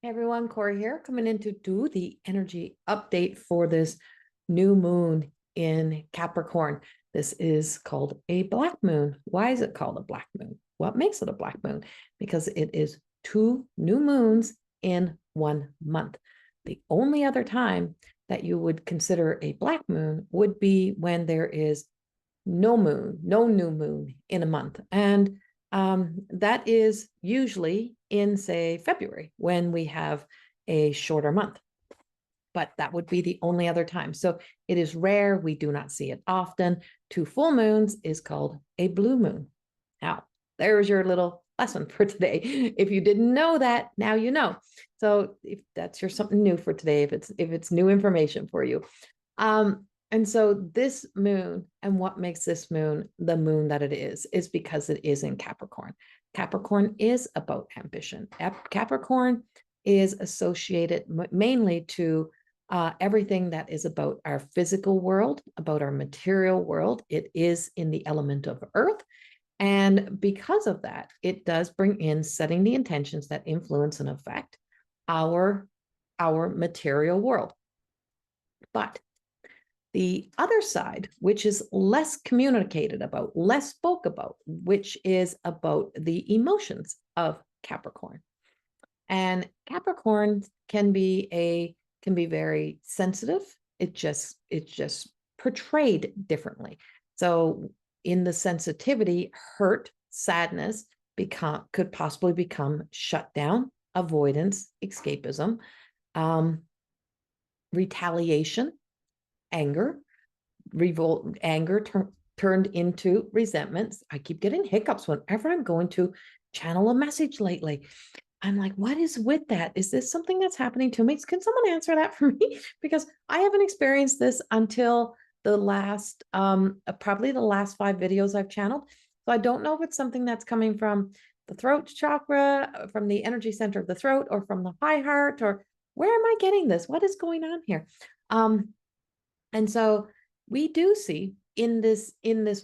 Hey everyone, Corey here, coming in to do the energy update for this new moon in Capricorn. This is called a black moon. Why is it called a black moon? What makes it a black moon? Because it is two new moons in 1 month. The only other time that you would consider a black moon would be when there is no moon, no new moon in a month. And that is usually in, say, February, when we have a shorter month. But that would be the only other time. So it is rare. We do not see it often. 2 full moons is called a blue moon. Now, there's your little lesson for today. If you didn't know that, now you know. So if that's your something new for today, if it's new information for you. And so this moon, and what makes this moon the moon that it is because it is in Capricorn. Capricorn is about ambition. Capricorn is associated mainly to everything that is about our physical world, about our material world. It is in the element of earth. And because of that, it does bring in setting the intentions that influence and affect our material world. But the other side, which is less communicated about, less spoke about, which is about the emotions of Capricorn. And Capricorn can be very sensitive. It's just portrayed differently. So in the sensitivity, hurt, sadness could possibly become shut down, avoidance, escapism, retaliation, anger, revolt, turned into resentments. I keep getting hiccups whenever I'm going to channel a message lately. I'm like, what is with that? Is this something that's happening to me? Can someone answer that for me? Because I haven't experienced this until the last, probably the last 5 videos I've channeled. So I don't know if it's something that's coming from the throat chakra, from the energy center of the throat, or from the high heart, or where am I getting this? What is going on here? And so we do see in this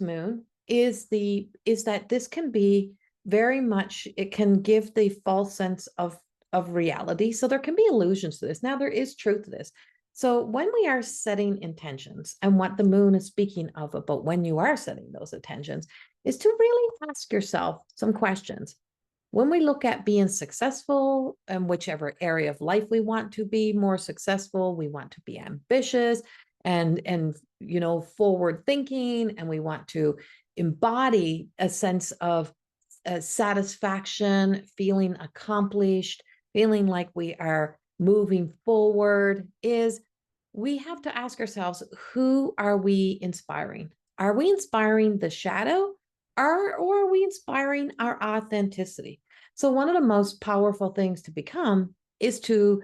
moon is that this can be very much, it can give the false sense of reality. So there can be illusions to this. Now there is truth to this. So when we are setting intentions, and what the moon is speaking of about when you are setting those intentions, is to really ask yourself some questions. When we look at being successful in whichever area of life we want to be more successful, we want to be ambitious and forward thinking, and we want to embody a sense of satisfaction, feeling accomplished, feeling like we are moving forward, is we have to ask ourselves, who are we inspiring? Are we inspiring the shadow, or are we inspiring our authenticity? So one of the most powerful things to become is to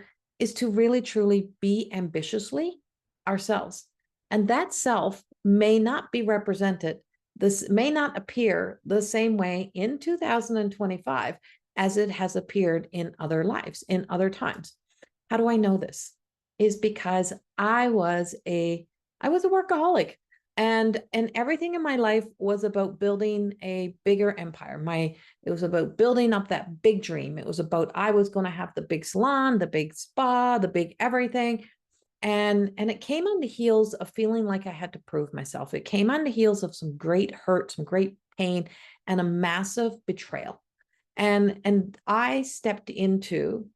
really truly be ambitiously ourselves. And that self may not be represented, this may not appear the same way in 2025 as it has appeared in other lives, in other times. How do I know this? Is because I was a workaholic, and everything in my life was about building a bigger empire. It was about building up that big dream. It was about, I was going to have the big salon, the big spa, the big everything. And it came on the heels of feeling like I had to prove myself. It came on the heels of some great hurt, some great pain, and a massive betrayal. And I stepped into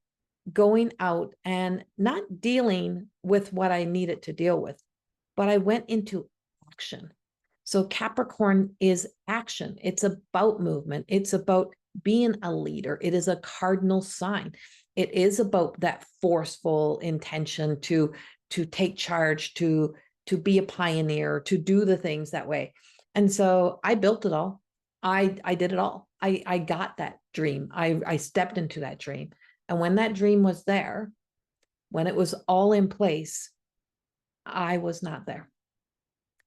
going out and not dealing with what I needed to deal with, but I went into action. So Capricorn is action. It's about movement. It's about being a leader. It is a cardinal sign. It is about that forceful intention to take charge, to be a pioneer, to do the things that way. And so I built it all. I did it all. I got that dream. I stepped into that dream. And when that dream was there, when it was all in place, I was not there.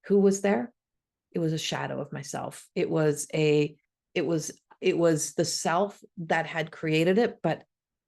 Who was there? It was a shadow of myself. It was the self that had created it, but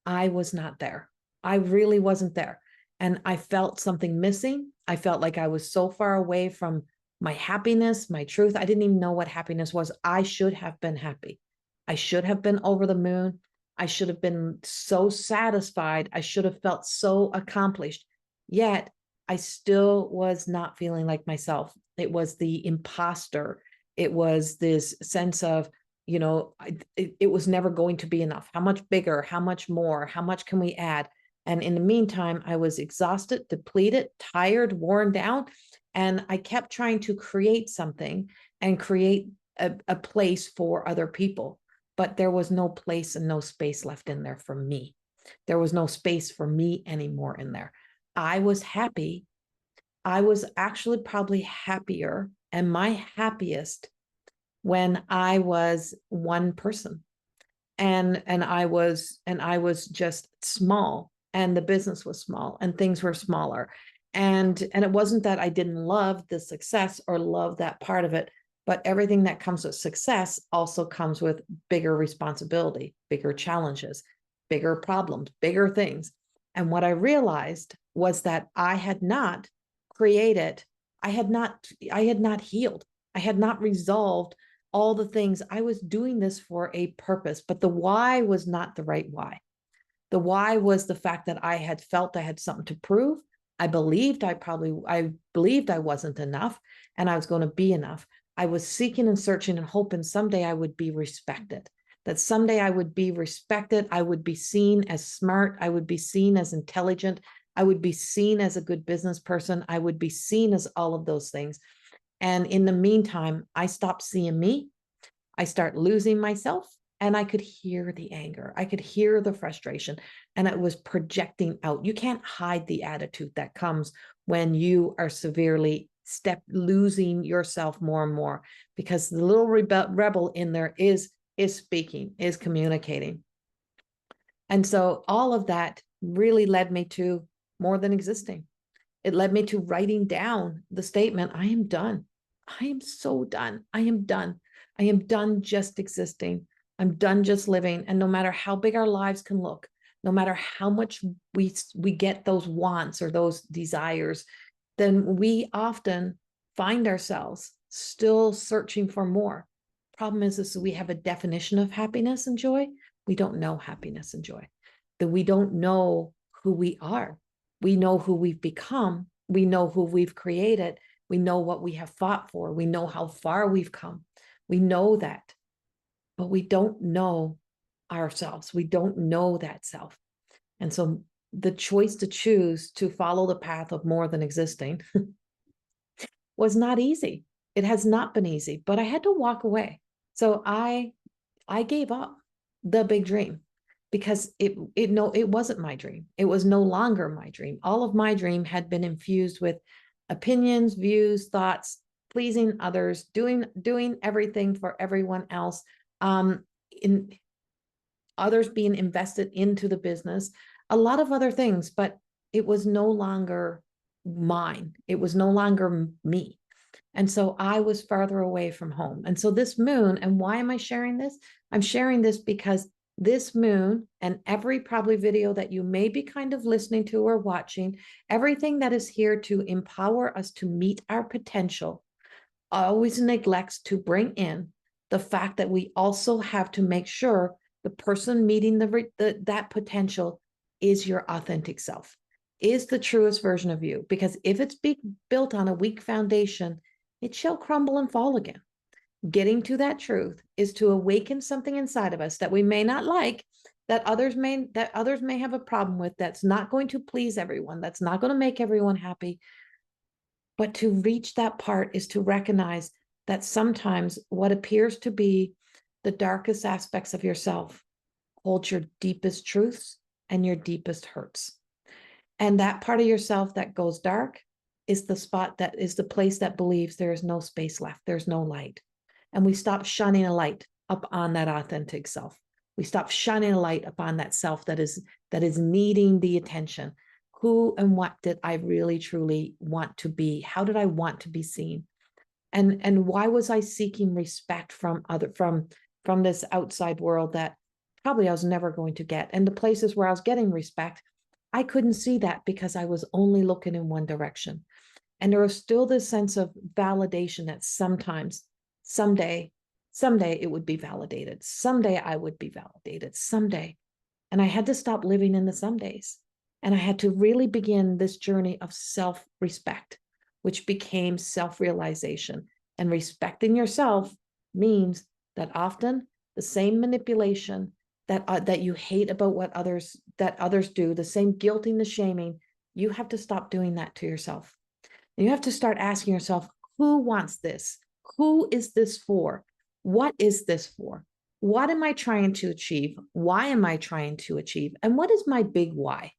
I was not there. I really wasn't there. And I felt something missing. I felt like I was so far away from my happiness, my truth. I didn't even know what happiness was. I should have been happy. I should have been over the moon. I should have been so satisfied. I should have felt so accomplished. Yet I still was not feeling like myself. It was the imposter. It was this sense of, it was never going to be enough. How much bigger? How much more? How much can we add? And in the meantime, I was exhausted, depleted, tired, worn down. And I kept trying to create something and create a place for other people. But there was no place and no space left in there for me. There was no space for me anymore in there. I was happy. I was actually probably happier and my happiest when I was one person and I was just small, and the business was small and things were smaller. And it wasn't that I didn't love the success or love that part of it, but everything that comes with success also comes with bigger responsibility, bigger challenges, bigger problems, bigger things. And what I realized was that I had not created, I had not healed, I had not resolved all the things. I was doing this for a purpose, but the why was not the right why. The why was the fact that I had felt I had something to prove. I believed I wasn't enough, and I was going to be enough. I was seeking and searching and hoping someday I would be respected, that someday I would be respected. I would be seen as smart. I would be seen as intelligent. I would be seen as a good business person. I would be seen as all of those things. And in the meantime, I stopped seeing me. I start losing myself, and I could hear the anger. I could hear the frustration, and it was projecting out. You can't hide the attitude that comes when you are severely losing yourself more and more, because the little rebel in there is speaking, is communicating. And so all of that really led me to more than existing. It led me to writing down the statement, I am done. I am so done. I am done. I am done just existing. I'm done just living. And no matter how big our lives can look, no matter how much we get those wants or those desires, then we often find ourselves still searching for more. Problem is we have a definition of happiness and joy. We don't know happiness and joy. That we don't know who we are. We know who we've become. We know who we've created. We know what we have fought for. We know how far we've come. We know that, but we don't know ourselves. We don't know that self. And so the choice to choose to follow the path of more than existing was not easy. It has not been easy, but I had to walk away. So I gave up the big dream, because it wasn't my dream. It was no longer my dream. All of my dream had been infused with opinions, views, thoughts, pleasing others, doing everything for everyone else, in others being invested into the business, a lot of other things, but it was no longer mine. It was no longer me. And so I was farther away from home. And so this moon, and why am I sharing this? I'm sharing this because this moon and every probably video that you may be kind of listening to or watching, everything that is here to empower us to meet our potential always neglects to bring in the fact that we also have to make sure the person meeting that potential is your authentic self, is the truest version of you. Because if it's built on a weak foundation, it shall crumble and fall again. Getting to that truth is to awaken something inside of us that we may not like, that others may have a problem with, that's not going to please everyone, that's not going to make everyone happy. But to reach that part is to recognize that sometimes what appears to be the darkest aspects of yourself holds your deepest truths and your deepest hurts. And that part of yourself that goes dark is the spot, that is the place that believes there is no space left, there's no light. And we stop shining a light up on that authentic self. We stop shining a light upon that self that is needing the attention. Who and what did I really truly want to be? How did I want to be seen? And why was I seeking respect from this outside world that probably I was never going to get? And the places where I was getting respect, I couldn't see that because I was only looking in one direction. And there was still this sense of validation that someday it would be validated. Someday I would be validated. Someday. And I had to stop living in the some days. And I had to really begin this journey of self-respect, which became self-realization. And respecting yourself means that often the same manipulation that you hate about what others do, the same guilting, the shaming, you have to stop doing that to yourself. And you have to start asking yourself, who wants this? Who is this for? What is this for? What am I trying to achieve? Why am I trying to achieve? And what is my big why?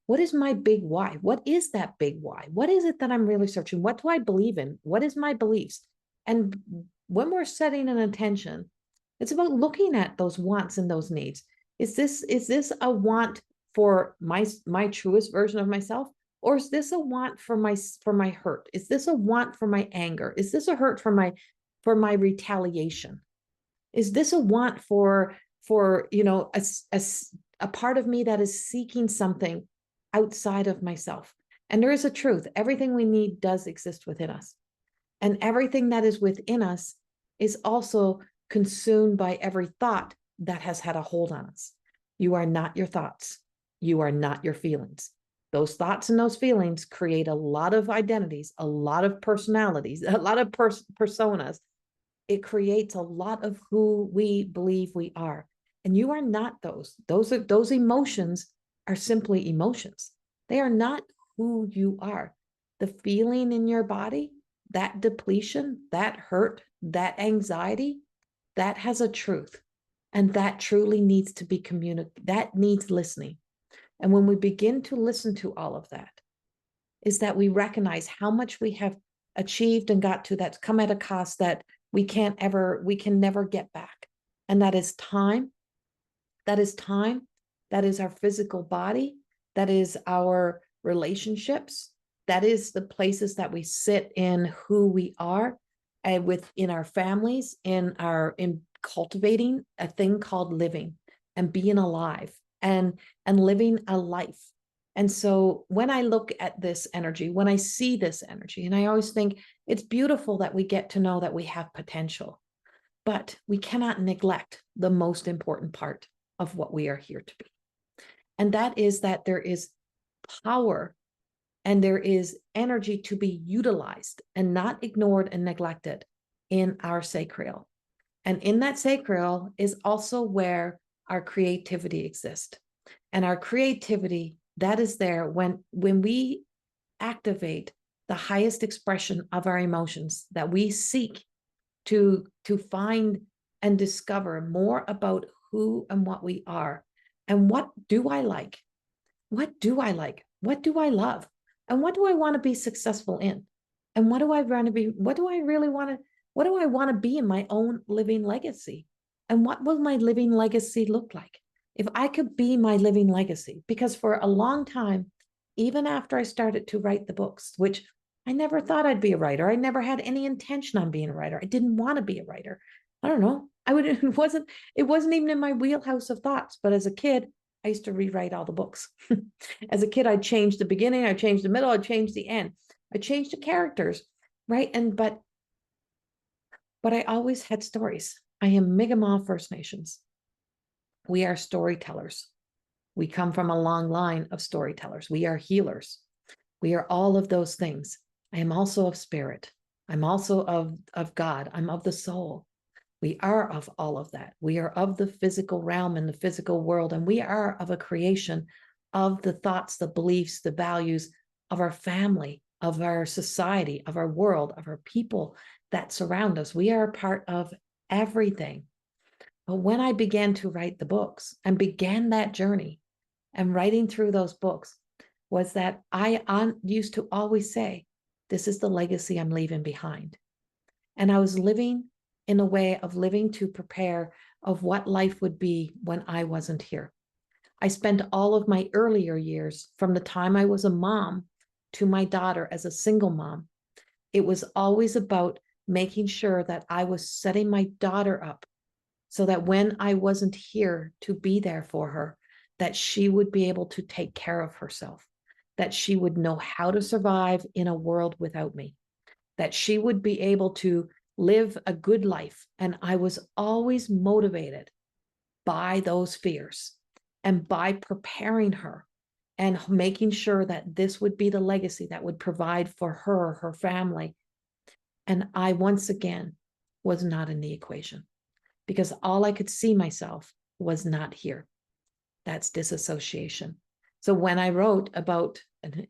What is my big why? What is that big why? What is it that I'm really searching? What do I believe in? What is my beliefs? And when we're setting an intention, it's about looking at those wants and those needs. Is this a want for my truest version of myself? Or is this a want for my hurt? Is this a want for my anger? Is this a hurt for my retaliation? Is this a want for a part of me that is seeking something outside of myself? And there is a truth. Everything we need does exist within us. And everything that is within us is also consumed by every thought that has had a hold on us. You are not your thoughts. You are not your feelings. Those thoughts and those feelings create a lot of identities, a lot of personalities, a lot of personas. It creates a lot of who we believe we are. And you are not those. Those emotions are simply emotions. They are not who you are. The feeling in your body, that depletion, that hurt, that anxiety, that has a truth. And that truly needs to be communicated. That needs listening. And when we begin to listen to all of that, is that we recognize how much we have achieved and got to that's come at a cost that we can never get back. And that is time. That is time. That is our physical body. That is our relationships. That is the places that we sit in who we are, and within our families, in cultivating a thing called living and being alive and living a life. And so when I look at this energy, when I see this energy, and I always think it's beautiful that we get to know that we have potential, but we cannot neglect the most important part of what we are here to be. And that is that there is power and there is energy to be utilized and not ignored and neglected in our sacral. And in that sacral is also where our creativity exists. And our creativity, that is there when we activate the highest expression of our emotions, that we seek to find and discover more about who and what we are. And what do I like? What do I like? What do I love? And what do I want to be successful in? And what do I want to be? What do I want to be in my own living legacy? And what will my living legacy look like? If I could be my living legacy, because for a long time, even after I started to write the books, which I never thought I'd be a writer. I never had any intention on being a writer. I didn't want to be a writer. I don't know. It wasn't even in my wheelhouse of thoughts. But as a kid, I used to rewrite all the books. As a kid, I changed the beginning, I changed the middle, I changed the end. I changed the characters, right? But I always had stories. I am Mi'kmaq First Nations. We are storytellers. We come from a long line of storytellers. We are healers. We are all of those things. I am also of spirit. I'm also of God. I'm of the soul. We are of all of that. We are of the physical realm and the physical world, and we are of a creation of the thoughts, the beliefs, the values of our family, of our society, of our world, of our people that surround us. We are a part of everything. But when I began to write the books and began that journey and writing through those books, was that I used to always say, this is the legacy I'm leaving behind. And I was living in a way of living to prepare of what life would be when I wasn't here. I spent all of my earlier years, from the time I was a mom to my daughter as a single mom, it was always about making sure that I was setting my daughter up so that when I wasn't here to be there for her, that she would be able to take care of herself, that she would know how to survive in a world without me, that she would be able to live a good life. And I was always motivated by those fears. And by preparing her and making sure that this would be the legacy that would provide for her, her family. And I, once again, was not in the equation because all I could see myself was not here. That's disassociation. So when I wrote about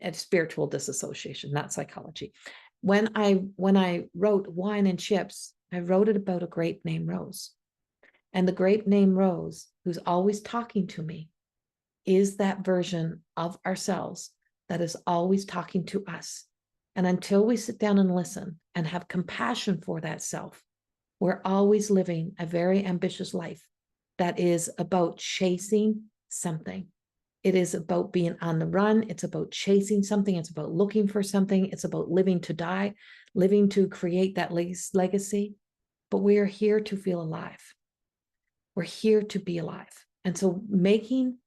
a spiritual disassociation, not psychology, when I wrote Wine and Chips, I wrote it about a grape named Rose. And the grape named Rose, who's always talking to me, is that version of ourselves that is always talking to us. And until we sit down and listen and have compassion for that self, we're always living a very ambitious life that is about chasing something. It is about being on the run. It's about chasing something. It's about looking for something. It's about living to die, living to create that legacy. But we are here to feel alive. We're here to be alive. And so making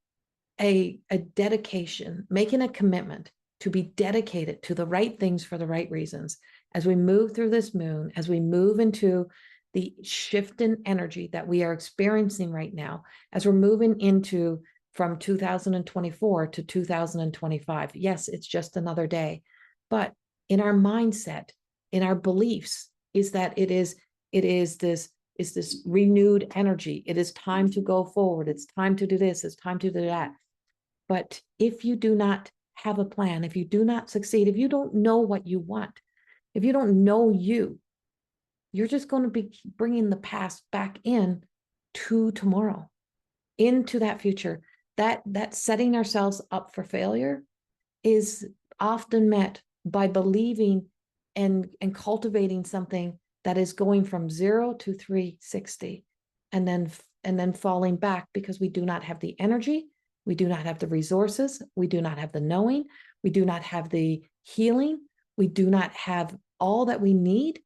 a dedication, making a commitment to be dedicated to the right things for the right reasons, as we move through this moon, as we move into the shift in energy that we are experiencing right now, as we're moving into from 2024 to 2025. Yes, it's just another day, but in our mindset, in our beliefs, is that it is this renewed energy. It is time to go forward. It's time to do this. It's time to do that. But if you do not have a plan, if you do not succeed, if you don't know what you want, if you don't know you're just going to be bringing the past back in to tomorrow, into that future. That setting ourselves up for failure is often met by believing and cultivating something that is going from 0 to 360 and then falling back because we do not have the energy, we do not have the resources, we do not have the knowing, we do not have the healing, we do not have all that we need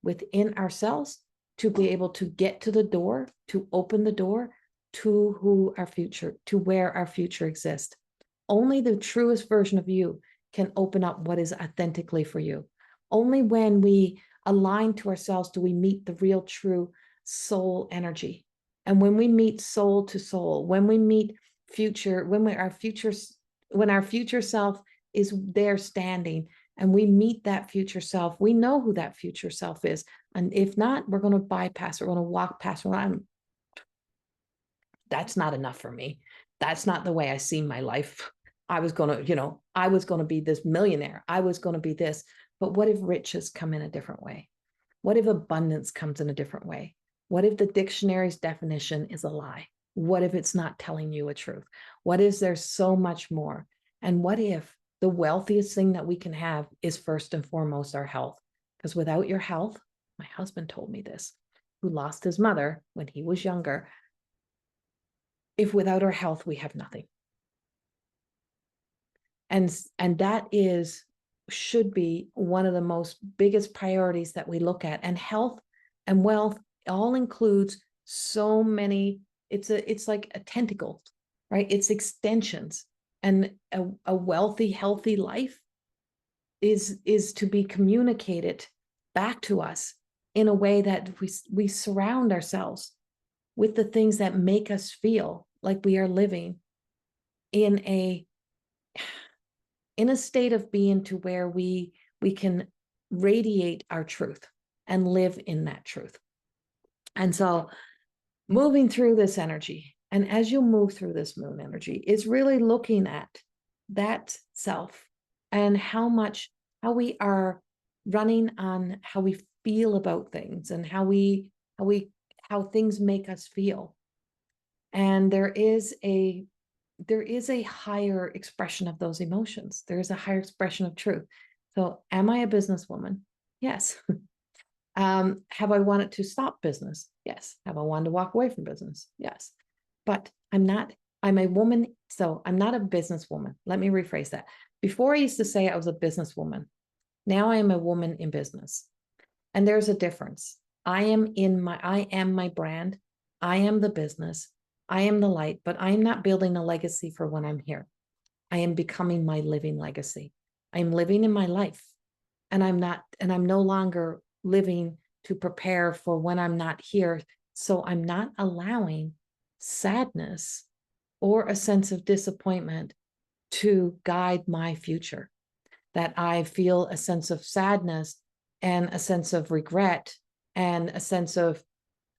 within ourselves to be able to get to the door, to open the door to who our future, to where our future exists. Only the truest version of you can open up what is authentically for you. Only when we align to ourselves do we meet the real true soul energy. And when we meet soul to soul, when we meet future, when our future self is there standing and we meet that future self, we know who that future self is. And if not, we're going to bypass it. We're going to walk past it. That's not enough for me. That's not the way I see my life. I was going to be this millionaire. I was going to be this. But what if riches come in a different way? What if abundance comes in a different way? What if the dictionary's definition is a lie? What if it's not telling you a truth? What if there's so much more? And what if the wealthiest thing that we can have is first and foremost our health? Because without your health, my husband told me this, who lost his mother when he was younger, if without our health, we have nothing. And that should be one of the most biggest priorities that we look at. And health and wealth all includes so many, it's like a tentacle, right? It's extensions. And a wealthy, healthy life is to be communicated back to us in a way that we surround ourselves with the things that make us feel like we are living in a state of being to where we can radiate our truth and live in that truth. And so moving through this energy, and as you move through this moon energy, is really looking at that self and how we are running on how we feel about things and how things make us feel. And there is a higher expression of those emotions. There is a higher expression of truth. So am I a businesswoman? Yes. Have I wanted to stop business? Yes. Have I wanted to walk away from business? Yes. But I'm a woman. So I'm not a businesswoman. Let me rephrase that. Before I used to say I was a businesswoman. Now I am a woman in business. And there's a difference. I am my brand. I am the business. I am the light, but I am not building a legacy for when I'm here. I am becoming my living legacy. I am living in my life, and I'm no longer living to prepare for when I'm not here. So I'm not allowing sadness or a sense of disappointment to guide my future, that I feel a sense of sadness and a sense of regret and a sense of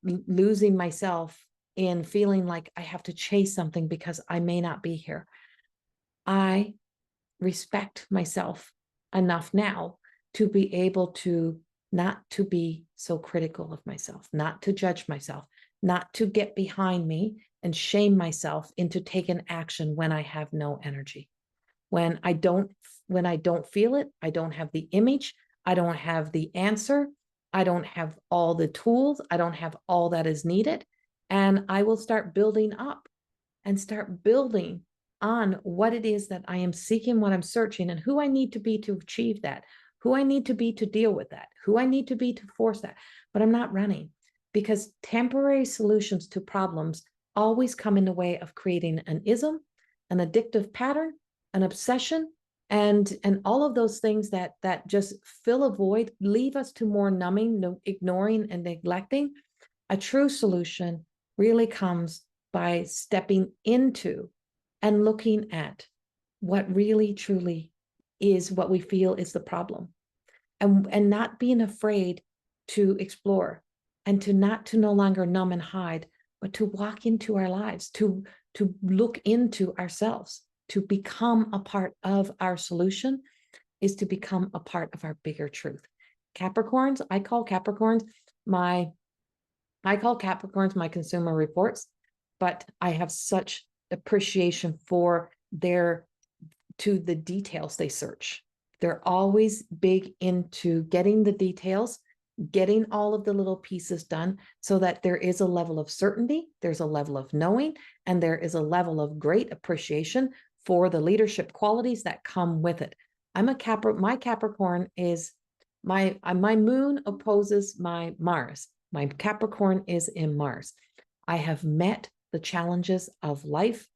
losing myself in feeling like I have to chase something because I may not be here. I respect myself enough now to be able to not to be so critical of myself, not to judge myself, not to get behind me and shame myself into taking action when I have no energy. When I don't feel it, I don't have the image, I don't have the answer, I don't have all the tools, I don't have all that is needed. And I will start building up and start building on what it is that I am seeking, what I'm searching, and who I need to be to achieve that, who I need to be to deal with that, who I need to be to force that. But I'm not running, because temporary solutions to problems always come in the way of creating an ism, an addictive pattern, an obsession, and all of those things that just fill a void, leave us to more numbing, ignoring, and neglecting. A true solution really comes by stepping into and looking at what really truly is what we feel is the problem, and not being afraid to explore, and to no longer numb and hide, but to walk into our lives, to look into ourselves, to become a part of our solution is to become a part of our bigger truth. Capricorns, I call Capricorns my consumer reports, but I have such appreciation for the details they search. They're always big into getting the details, getting all of the little pieces done, so that there is a level of certainty, there's a level of knowing, and there is a level of great appreciation for the leadership qualities that come with it. My Capricorn is my moon opposes my Mars. My Capricorn is in Mars. I have met the challenges of life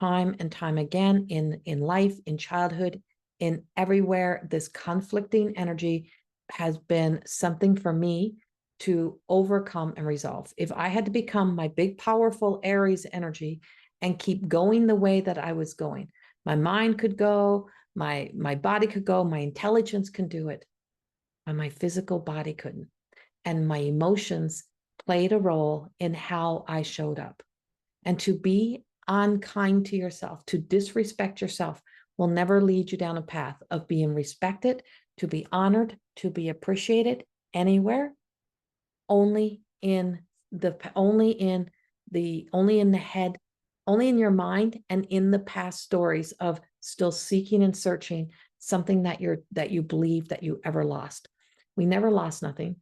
time and time again, in life, in childhood, in everywhere. This conflicting energy has been something for me to overcome and resolve. If I had to become my big, powerful Aries energy and keep going the way that I was going, my mind could go, my body could go, my intelligence can do it, but my physical body couldn't. And my emotions played a role in how I showed up. And to be unkind to yourself, to disrespect yourself, will never lead you down a path of being respected, to be honored, to be appreciated anywhere. Only in the head, only in your mind, and in the past stories of still seeking and searching something that you believe that you ever lost. We never lost nothing.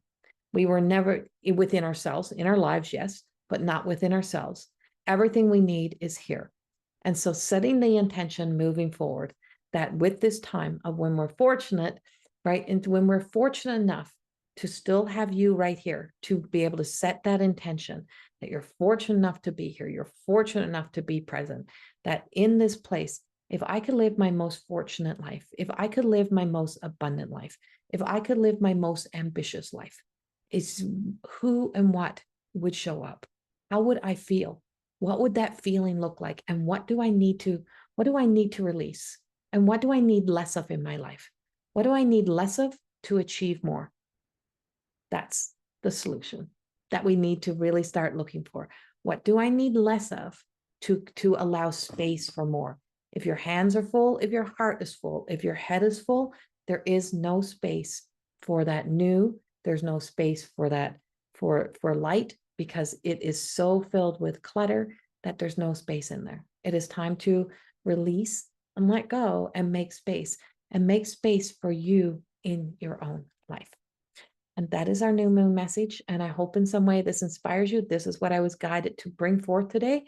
We were never within ourselves, in our lives, yes, but not within ourselves. Everything we need is here. And so setting the intention moving forward, that with this time of when we're fortunate, right, and when we're fortunate enough to still have you right here, to be able to set that intention, that you're fortunate enough to be here, you're fortunate enough to be present, that in this place, if I could live my most fortunate life, if I could live my most abundant life, if I could live my most ambitious life, it's who and what would show up? How would I feel? What would that feeling look like? And what do I need to release? And what do I need less of in my life? What do I need less of to achieve more? That's the solution that we need to really start looking for. What do I need less of to allow space for more? If your hands are full, if your heart is full, if your head is full, there is no space for that new. There's no space for that, for light, because it is so filled with clutter that there's no space in there. It is time to release and let go and make space for you in your own life. And that is our new moon message. And I hope in some way this inspires you. This is what I was guided to bring forth today.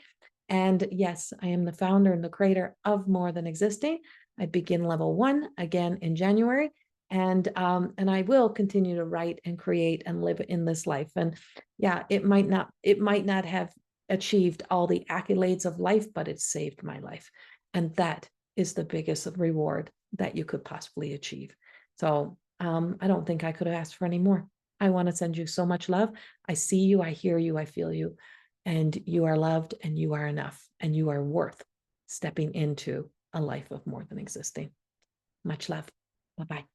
And yes, I am the founder and the creator of More Than Existing. I begin level 1 again in January. And I will continue to write and create and live in this life. And yeah, it might not have achieved all the accolades of life, but it saved my life. And that is the biggest reward that you could possibly achieve. So I don't think I could have asked for any more. I want to send you so much love. I see you, I hear you, I feel you. and you are loved and you are enough and you are worth stepping into a life of more than existing. Much love. Bye-bye.